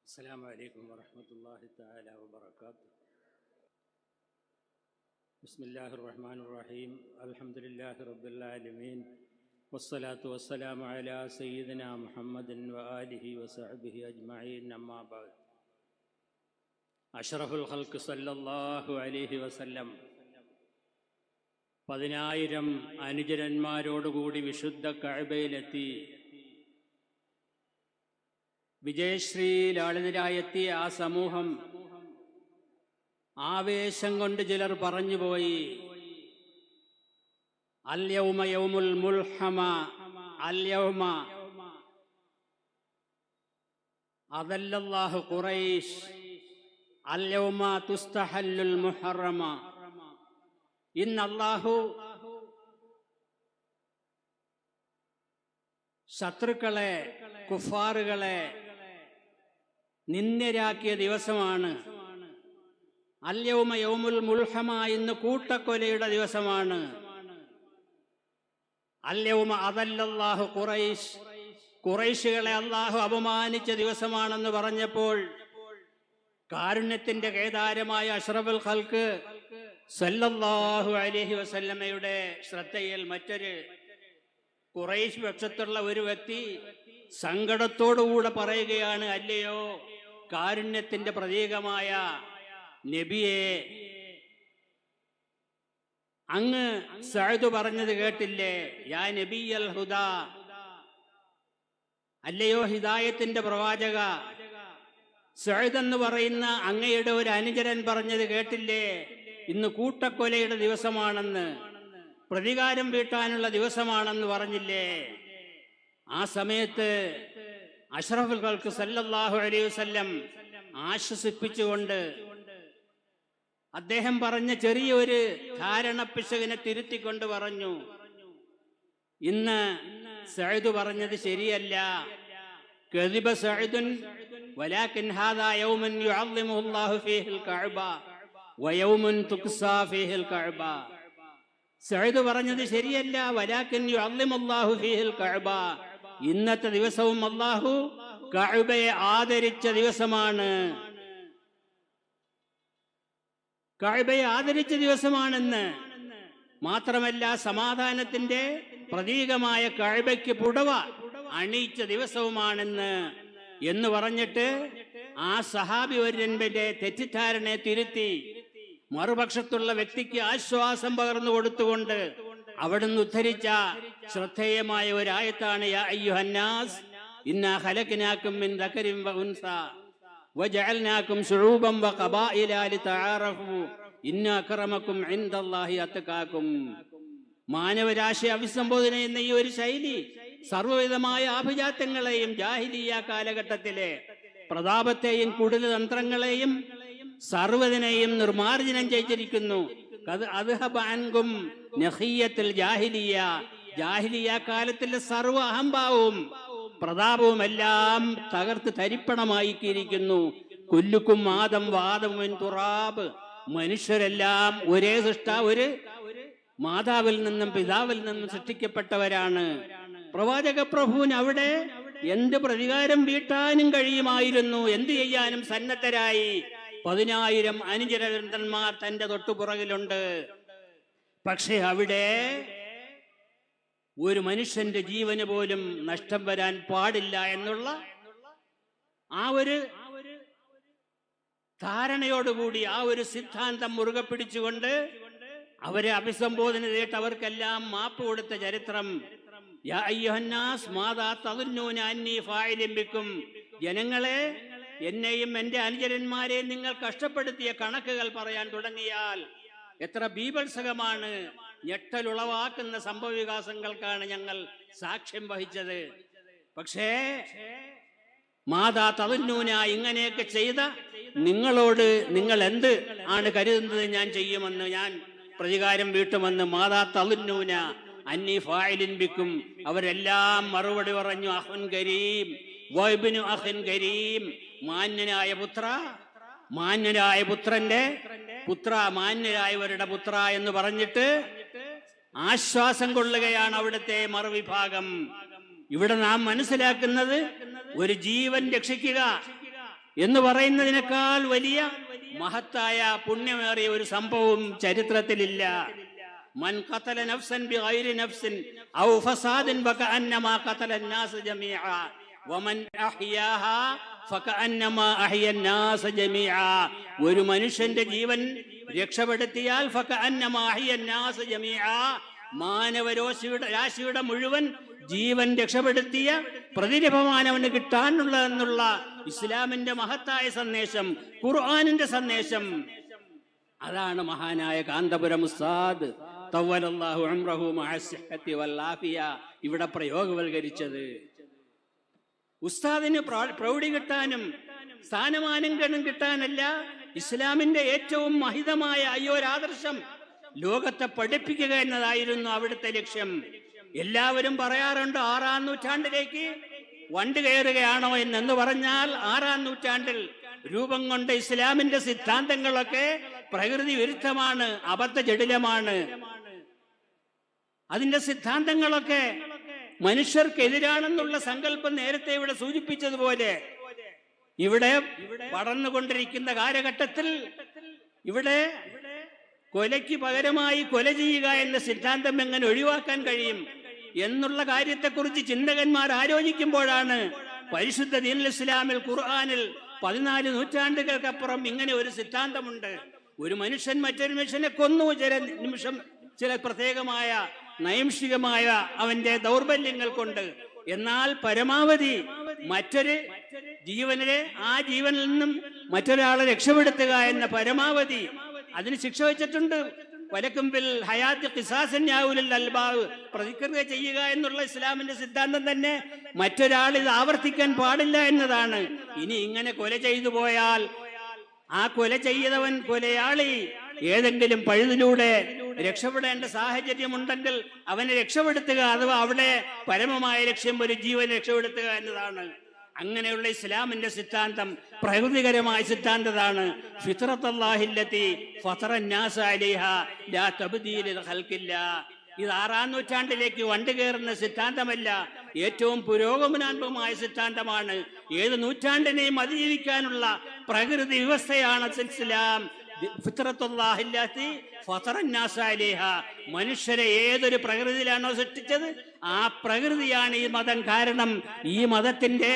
السلام عليكم ورحمة الله تعالى وبركاته. بسم الله الرحمن الرحيم. الحمد لله رب العالمين والصلاة والسلام على سيدنا محمد وآله وصحبه أجمعين. أما بعد. أشرف الخلق صلى الله عليه وسلم 10,000 അനുചരന്മാരോടുകൂടി വിശുദ്ധ കഅബയിലെത്തി വിജയശ്രീ ലാളിതരായെത്തിയ ആ സമൂഹം ആവേശം കൊണ്ട് ചിലർ പറഞ്ഞുപോയി, അൽയൗമ യൗമുൽ മുൽഹമ, അൽയൗമ അദല്ലല്ലാഹു ഖുറൈശ്, അൽയൗമ തുസ്തഹല്ലുൽ മുഹറമ. ഇന്ന് അല്ലാഹു ശത്രുക്കളെ, കുഫാറുകളെ നിന്ദ്യരാക്കിയ ദിവസമാണ്. അൽയൗമ യൗമുൽ മുൽഹമ, ഇന്ന് കൂട്ടക്കൊലയുടെ ദിവസമാണ്. അൽയൗമ അദല്ലല്ലാഹു ഖുറൈശ്, ഖുറൈശുകളെ അല്ലാഹു അപമാനിച്ച ദിവസമാണെന്ന് പറഞ്ഞപ്പോൾ കാരുണ്യത്തിന്റെ കേദാരമായ അഷ്റഫുൽ ഖൽഖ് സല്ലല്ലാഹു അലൈഹി വസല്ലമയുടെ ശ്രദ്ധയിൽ മറ്റൊരു ഖുറൈശ് പക്ഷത്തുള്ള ഒരു വ്യക്തി സങ്കടത്തോടുകൂടെ പറയുകയാണ്, അല്ലയോ കാരുണ്യത്തിന്റെ പ്രതീകമായ നബിയെ, അങ്ങ് സഅദ് പറഞ്ഞത് കേട്ടില്ലേ? യാ നബിയൽ ഹുദാ, അല്ലയോ ഹിദായത്തിന്റെ പ്രവാചക, സഅദ് എന്ന് പറയുന്ന അങ്ങയുടെ ഒരു അനുചരൻ പറഞ്ഞത് കേട്ടില്ലേ? ഇന്ന് കൂട്ടക്കൊലയുടെ ദിവസമാണെന്ന്, പ്രതികാരം വീട്ടാനുള്ള ദിവസമാണെന്ന് പറഞ്ഞില്ലേ? ആ സമയത്ത് അഷ്റഫുൽ ഖൽഖ് സല്ലല്ലാഹു അലൈഹി വസല്ലം ആശ്വസിപ്പിച്ചുകൊണ്ട് അദ്ദേഹം പറഞ്ഞ ചെറിയൊരു ധാരണപ്പിശകിനെ തിരുത്തിക്കൊണ്ട് പറഞ്ഞു, ഇന്ന് സഅദ് പറഞ്ഞത് ശരിയല്ല. കദിബ സഅദുൻ വലാകിൻ ഹാദാ യൗമുൻ യുഅള്ളിമുഹുല്ലാഹു ഫീഹിൽ കഅബ വയൗമുൻ തുക്സാ ഫീഹിൽ കഅബ. സഅദ് പറഞ്ഞത് ശരിയല്ല. വലാകിൻ യുഅള്ളിമുല്ലാഹു ഫീഹിൽ കഅബ, ഇന്നത്തെ ദിവസവും അല്ലാഹു കഅബയെ ആദരിച്ച ദിവസമാണ്. കഅബയെ ആദരിച്ച ദിവസമാണെന്ന് മാത്രമല്ല, സമാധാനത്തിന്റെ പ്രതീകമായ കഅബയ്ക്ക് പുടവ അണിയിച്ച ദിവസവുമാണെന്ന് എന്ന് പറഞ്ഞിട്ട് ആ സഹാബി വര്യന്റെ തെറ്റിദ്ധാരണയെ തിരുത്തി മറുപക്ഷത്തുള്ള വ്യക്തിക്ക് ആശ്വാസം പകർന്നു കൊടുത്തുകൊണ്ട് അവിടുന്ന് ഉദ്ധരിച്ച ശ്രദ്ധേയമായ ഒരു ആയത്താണ്, യാ അയ്യുഹന്നാസ് ഇന്നാ ഖലഖനാകും മിൻ ദക്കരിൻ വ ഉൻസ വജഅൽനാകും ശുഊബൻ വ ഖബായില ലിതആറഫു ഇന്ന അക്രമകും ഇൻദല്ലാഹി അത്ഖാകും. മാനവരാശിയെ അഭിസംബോധന ചെയ്യുന്ന ഈ ഒരു ശൈലി സർവ്വവിധമായ ആഭിജാത്യങ്ങളെയും ജാഹിലിയ്യ കാലഘട്ടത്തിലെ പ്രതാപത്തെയും കുടിലതന്ത്രങ്ങളെയും സർവ്വതിനെയും നിർമാർജനം ചെയ്തിരിക്കുന്നു. ജാഹിലിയ്യ കാലത്തിലെ സർവ്വ അഹംഭാവവും പ്രതാപവും എല്ലാം തകർത്ത് തരിപ്പണമാക്കിയിരിക്കുന്നു. കുല്ലുക്കും ആദം വാദമുൻ തുറാബ്, മനുഷ്യരെല്ലാം ഒരേ ഒരു മാതാവിൽ നിന്നും പിതാവിൽ നിന്നും സൃഷ്ടിക്കപ്പെട്ടവരാണ്. പ്രവാചക പ്രഭുവിന് അവിടെ എന്ത് പ്രതികാരം വീട്ടാനും കഴിയുമായിരുന്നു, എന്ത് ചെയ്യാനും സന്നദ്ധരായി 10,000 അനുചരന്മാർ തന്റെ തൊട്ടുപുറകിലുണ്ട്. പക്ഷെ അവിടെ ഒരു മനുഷ്യന്റെ ജീവന് പോലും നഷ്ടം വരാൻ പാടില്ല എന്നുള്ള ആ ഒരു ധാരണയോടുകൂടി, ആ ഒരു സിദ്ധാന്തം മുറുകെ പിടിച്ചുകൊണ്ട് അവരെ അഭിസംബോധന ചെയ്തിട്ട് അവർക്കെല്ലാം മാപ്പ് കൊടുത്ത ചരിത്രം. യാ അയ്യുഹന്നാസ് മാദാ തദുന്നൂന അന്നീ ഫാഇലിൻ ബിക്കും, ജനങ്ങളെ, എന്നെയും എന്റെ അനുചരന്മാരെയും നിങ്ങൾ കഷ്ടപ്പെടുത്തിയ കണക്കുകൾ പറയാൻ തുടങ്ങിയാൽ എത്ര ബീഭത്സകമാണ്, ഞെട്ടലുളവാക്കുന്ന സംഭവവികാസങ്ങൾക്കാണ് ഞങ്ങൾ സാക്ഷ്യം വഹിച്ചത്. പക്ഷേ മാതാ തദുന്നൂന, ഇങ്ങനെയൊക്കെ ചെയ്ത നിങ്ങളോട് നിങ്ങൾ എന്ത് ആണ് കരുതുന്നത് ഞാൻ ചെയ്യുമെന്ന്, ഞാൻ പ്രതികാരം വീട്ടുമെന്ന്. മാതാ തദുന്നൂന അന്നീ ഫാഇലിൻ ബിക്കും, അവരെല്ലാം മറുപടി പറഞ്ഞു, അഖുൻ കരീം വഇബ്നു അഖിൻ കരീം, മാന്യനായ പുത്ര, മാന്യനായ പുത്രന്റെ പുത്ര, മാന്യരായവരുടെ പുത്ര എന്ന് പറഞ്ഞിട്ട് ആശ്വാസം കൊള്ളുകയാണ് അവിടുത്തെ മറുവിഭാഗം. ഇവിടെ നാം മനസ്സിലാക്കുന്നത്, ഒരു ജീവൻ രക്ഷിക്കുക, എന്ന് പറയുന്നതിനേക്കാൾ വലിയ മഹത്തായ പുണ്യമേറിയ ഒരു സംഭവം ചരിത്രത്തിലില്ല. മൻ ഖതല നഫ്സൻ ബിഗൈരി നഫ്സിൻ ഔ ഫസാദിൻ ഫകഅന്നമാ ഖതല الناس ജമീഅ വമൻ അഹ്യാഹാ ഫകഅന്നമാ അഹ്യ الناس ജമീഅ. ഒരു മനുഷ്യന്റെ ജീവൻ രക്ഷപ്പെടുത്തിയാൽ ഫകഅന്നമാ അഹ്യ الناس ജമീഅ, മാനവരാശിയുടെ മുഴുവൻ ജീവൻ രക്ഷപ്പെടുത്തിയ പ്രതിഫലമാണ് അവന് കിട്ടാനുള്ളതെന്നുള്ള ഇസ്ലാമിന്റെ മഹത്തായ സന്ദേശം, ഖുർആനിന്റെ സന്ദേശം. അതാണ് മഹാനായ കാന്തപുരം ഉസ്താദ് തവ്വലല്ലാഹു ഉംറഹു മഅ സിഹ്ഹത്തി വൽ ആഫിയ ഇവിടെ പ്രയോഗവൽക്കരിച്ചത്. ഉസ്താദിന് പ്രൗഢി കിട്ടാനും സ്ഥാനമാനങ്ങളും കിട്ടാനല്ല, ഇസ്ലാമിന്റെ ഏറ്റവും മഹിതമായ അയ്യോരാദർശം ലോകത്തെ പഠിപ്പിക്കുക എന്നതായിരുന്നു അവിടുത്തെ ലക്ഷ്യം. എല്ലാവരും പറയാറുണ്ട് 6-ാം നൂറ്റാണ്ടിലേക്ക് വണ്ട് കയറുകയാണോ എന്ന് പറഞ്ഞാൽ 6-ാം നൂറ്റാണ്ടിൽ രൂപം കൊണ്ട ഇസ്ലാമിന്റെ സിദ്ധാന്തങ്ങളൊക്കെ പ്രകൃതി വിരുദ്ധമാണ്, അബദ്ധജടിലമാണ്. അതിന്റെ സിദ്ധാന്തങ്ങളൊക്കെ മനുഷ്യർക്കെതിരാണെന്നുള്ള സങ്കല്പം നേരത്തെ ഇവിടെ സൂചിപ്പിച്ചതുപോലെ ഇവിടെ വളർന്നുകൊണ്ടിരിക്കുന്ന കാലഘട്ടത്തിൽ ഇവിടെ കൊലയ്ക്ക് പകരമായി കൊല ചെയ്യുക എന്ന സിദ്ധാന്തം എങ്ങനെ ഒഴിവാക്കാൻ കഴിയും എന്നുള്ള കാര്യത്തെക്കുറിച്ച് ചിന്തകന്മാർ ആലോചിക്കുമ്പോഴാണ് പരിശുദ്ധ ദീനുൽ ഇസ്ലാമിൽ ഖുർആനിൽ 14 നൂറ്റാണ്ടുകൾക്കപ്പുറം ഇങ്ങനെ ഒരു സിദ്ധാന്തമുണ്ട്. ഒരു മനുഷ്യൻ മറ്റൊരു മനുഷ്യനെ കൊന്നു, ചില നിമിഷം ചില പ്രത്യേകമായ നൈംഷികമായ അവന്റെ ദൗർബല്യങ്ങൾ കൊണ്ട്. എന്നാൽ പരമാവധി മറ്റൊരു ജീവനെ ആ ജീവനിൽ നിന്നും മറ്റൊരാളെ രക്ഷപ്പെടുത്തുക എന്ന പരമാവധി അതിന് ശിക്ഷ വെച്ചിട്ടുണ്ട്. വലക്കും ബിൽ ഹയാത്തി ഖിസാസൻ യാ ഉലുൽ അൽബാബ്, പ്രതിക്രിയ ചെയ്യുക എന്നുള്ള ഇസ്ലാമിന്റെ സിദ്ധാന്തം തന്നെ മറ്റൊരാൾ ഇത് ആവർത്തിക്കാൻ പാടില്ല എന്നതാണ്. ഇനി ഇങ്ങനെ കൊല ചെയ്തു പോയാൽ ആ കൊല ചെയ്തവൻ കൊലയാളി ഏതെങ്കിലും പഴുതിലൂടെ രക്ഷപ്പെടേണ്ട സാഹചര്യമുണ്ടെങ്കിൽ അവനെ രക്ഷപ്പെടുത്തുക, അഥവാ അവിടെ പരമമായ ലക്ഷ്യം ഒരു ജീവൻ രക്ഷപ്പെടുത്തുക എന്നതാണ്. അങ്ങനെയുള്ള ഇസ്ലാമിന്റെ സിദ്ധാന്തം പ്രകൃതികരമായ സിദ്ധാന്തമാണ്. ഫിത്രത്തുല്ലാഹില്ലത്തി ഫതറന്നാസ അലൈഹാ ലാ തബ്ദീല ലിഖൽഖില്ലാഹ്. ഇത് 6-ാം നൂറ്റാണ്ടിലേക്ക് വണ്ട് കയറുന്ന സിദ്ധാന്തമല്ല, ഏറ്റവും പുരോഗമനാത്മകമായ സിദ്ധാന്തമാണ്. ഏത് നൂറ്റാണ്ടിനെയും അതിജീവിക്കാനുള്ള പ്രകൃതി വ്യവസ്ഥയാണ് ഇസ്ലാം. ഫിത്രത്തുല്ലാഹില്ലത്തി ഫതറന്നാസ അലൈഹാ, മനുഷ്യരെ ഏതൊരു പ്രകൃതിയിലാണോ സൃഷ്ടിച്ചത് ആ പ്രകൃതിയാണ് ഈ മതം. കാരണം ഈ മതത്തിന്റെ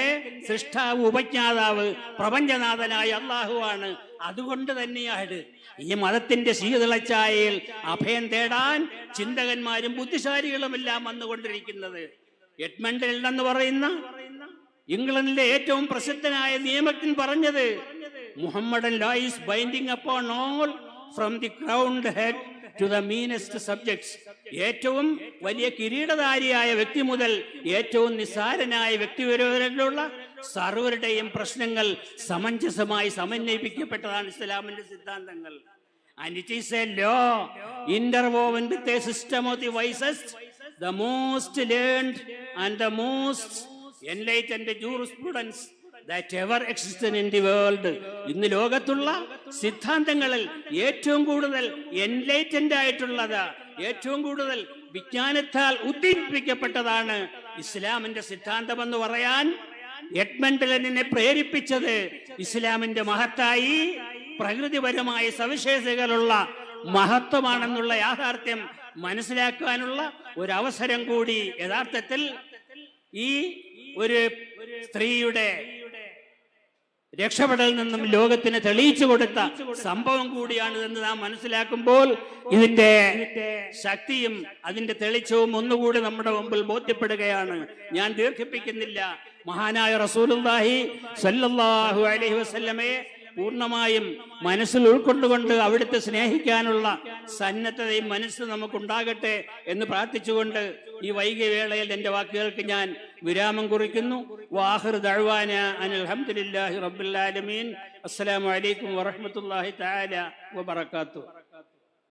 സൃഷ്ടാവ്, ഉപജ്ഞാതാവ്, പ്രപഞ്ചനാഥനായ അള്ളാഹുവാണ്. അതുകൊണ്ട് തന്നെയാണ് ഈ മതത്തിന്റെ ശീതളച്ചായയിൽ അഭയം തേടാൻ ചിന്തകന്മാരും ബുദ്ധിശാലികളുമെല്ലാം വന്നുകൊണ്ടിരിക്കുന്നത്. എഡ്മണ്ട് എന്ന് പറയുന്ന ഇംഗ്ലണ്ടിലെ ഏറ്റവും പ്രസിദ്ധനായ നിയമജ്ഞൻ പറഞ്ഞത്, Mohammedan law is binding upon all from the crowned head to the meanest subjects. ഏറ്റവും വലിയ കിരീടധാരിയായ വ്യക്തി മുതൽ ഏറ്റവും നിസ്സാരനായ വ്യക്തി വരെയുള്ള സർവരുടെയും പ്രശ്നങ്ങൾ സമഞ്ജസമായി സമന്വയിപ്പിക്കപ്പെട്ടതാണ് ഇസ്ലാമിന്റെ സിദ്ധാന്തങ്ങൾ. And it is a law interwoven with a system of the wisest, the most learned and the most enlightened jurisprudence that ever existed in the world. ഇന്ന് ലോകത്തുള്ള സിദ്ധാന്തങ്ങളിൽ ഏറ്റവും കൂടുതൽ എൻലൈറ്റൻഡ് ആയിട്ടുള്ളത്, ഏറ്റവും കൂടുതൽ വിജ്ഞാനത്താൽ ഉദ്ദീപിക്കപ്പെട്ടതാണ് ഇസ്ലാമിന്റെ സിദ്ധാന്തം എന്ന് പറയാൻ എഡ്മണ്ട് പ്രേരിപ്പിച്ചത് ഇസ്ലാമിന്റെ മഹത്തായി പ്രകൃതിപരമായ സവിശേഷതകളുള്ള മഹത്വമാണെന്നുള്ള യാഥാർത്ഥ്യം മനസ്സിലാക്കാനുള്ള ഒരു അവസരം കൂടി യഥാർത്ഥത്തിൽ ഈ ഒരു സ്ത്രീയുടെ രക്ഷപ്പെടൽ നിന്നും ലോകത്തിന് തെളിയിച്ചു കൊടുത്ത സംഭവം കൂടിയാണിതെന്ന് നാം മനസ്സിലാക്കുമ്പോൾ ഇതിന്റെ ശക്തിയും അതിന്റെ തെളിച്ചവും ഒന്നുകൂടി നമ്മുടെ മുമ്പിൽ ബോധ്യപ്പെടുകയാണ്. ഞാൻ ദീർഘിപ്പിക്കുന്നില്ല. മഹാനായ റസൂലുള്ളാഹി സ്വല്ലല്ലാഹു അലൈഹി വസല്ലമയെ പൂർണ്ണമായും മനസ്സിൽ ഉൾക്കൊണ്ടുകൊണ്ട് അവിടുത്തെ സ്നേഹിക്കാനുള്ള സന്നദ്ധതയും മനസ്സ് നമുക്കുണ്ടാകട്ടെ എന്ന് പ്രാർത്ഥിച്ചുകൊണ്ട് ഈ വൈകിയ വേളയിൽ എൻ്റെ വാക്കുകൾക്ക് ഞാൻ വിരാമം കുറിക്കുന്നു. വാഹിറു ദഅ്വാന അനിൽ ഹംദുലില്ലാഹി റബ്ബിൽ ആലമീൻ. അസ്സലാമു അലൈക്കും വറഹ്മത്തുള്ളാഹി തആല വബറകാതുഹു.